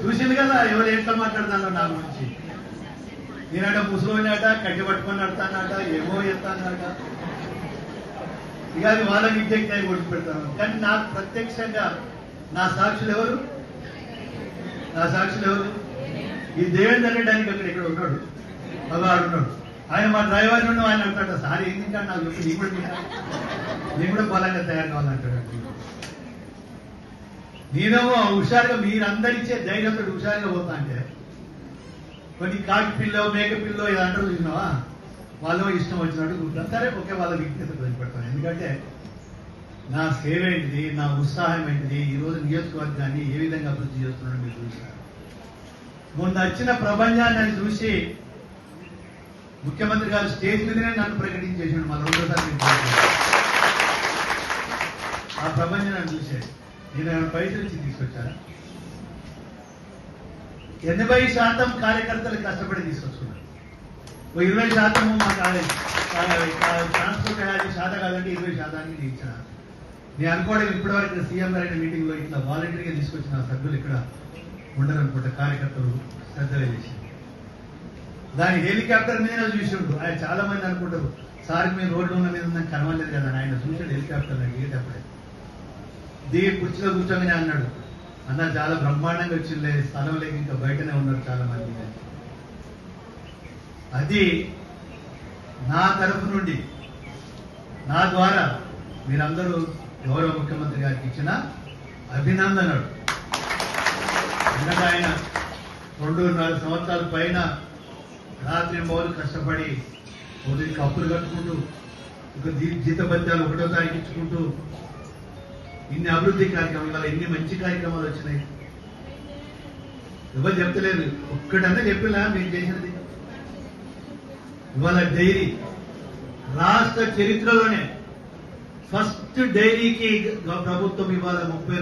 చూసింది కదా ఎవరు ఎట్లా మాట్లాడతానో నా గురించి. నేనట ముసలోనట కట్టి పట్టుకొని నడతానట ఏమో చెప్తానట. ఇక అది వాళ్ళకి ఇంజెక్ట్ అయి కొట్టి పెడతాను. కానీ నాకు ప్రత్యక్షంగా నా సాక్షులు ఎవరు? నా సాక్షులు ఎవరు? ఈ దేవేందర్ రెడ్డి అని అక్కడ ఇక్కడ ఉన్నాడు, మగవాడు ఉన్నాడు. ఆయన మా డ్రైవర్ నుండి ఆయన అంటాడు, సార్ ఏం తింటాడు నాకు చెప్పి, నేను కూడా బలంగా తయారు కావాలంటాడు. నేనేమో హుషారుగా మీరందరిచ్చే ధైర్యంతో హుషారుగా పోతా అంటే కొన్ని కాకి పిల్లో మేక పిల్లో ఇది అంటారు చూసినావా, వాళ్ళు ఇష్టం వచ్చినట్టు కూర్చుంటారు. సరే ఓకే, వాళ్ళ విజ్ఞత వదిలిపెడతాను. ఎందుకంటే నా సేవ ఏంటిది, నా ఉత్సాహం ఏంటిది, ఈరోజు నియోజకవర్గాన్ని ఏ విధంగా అభివృద్ధి చేస్తున్నాడో మీరు చూస్తారు. మొన్న వచ్చిన ప్రపంచాన్ని చూసి ముఖ్యమంత్రి గారు స్టేజ్ మీదనే నన్ను ప్రకటించేసాడు. మన రెండోసారి ఆ ప్రపంచం నన్ను చూసేది. నేను పైసలు ఇచ్చి తీసుకొచ్చాను. 80% కార్యకర్తలు కష్టపడి తీసుకొచ్చుకున్నాను. 20% మా ట్రాన్స్పోర్ట్ శాతం కాదంటే 20% నేను ఇచ్చిన. నేను అనుకోవడం ఇప్పటివరకు సీఎం గారి మీటింగ్ లో ఇట్లా వాలంటీర్గా తీసుకొచ్చిన సభ్యులు ఇక్కడ ఉండరనుకుంటా. కార్యకర్తలు శ్రద్ధ చేసి దాని హెలికాప్టర్ మీద చూసిండు. ఆయన చాలా మంది అనుకుంటారు సార్ మీరు రోడ్డు ఉన్న మీద నాకు కనవలేదు కదా. ఆయన చూసాడు హెలికాప్టర్ దిగేటప్పుడే. దిగి కుర్చీలో కూర్చోగానే అన్నాడు, అన్న చాలా బ్రహ్మాండంగా వచ్చింది, స్థలం లేక ఇంకా బయటనే ఉన్నారు చాలా మంది. అది నా తరఫు నుండి నా ద్వారా మీరందరూ గౌరవ ముఖ్యమంత్రి గారికి ఇచ్చిన అభినందనలు. ఎందుకంటే ఆయన 2.5 సంవత్సరాల పైన రాత్రి మౌలు కష్టపడి ఒకరికి అప్పులు కట్టుకుంటూ ఒక జీతభత్యాలు 1వ తారీఖు ఇచ్చుకుంటూ ఇన్ని అభివృద్ధి కార్యక్రమాలు, ఇవాళ ఎన్ని మంచి కార్యక్రమాలు వచ్చినాయి. ఎవరు చెప్తలేదు, ఒక్కటన్నా చెప్పినా మీరు చేసినది. ఇవాళ డైరీ రాష్ట్ర చరిత్రలోనే ఫస్ట్ డైరీకి ప్రభుత్వం ఇవాళ 32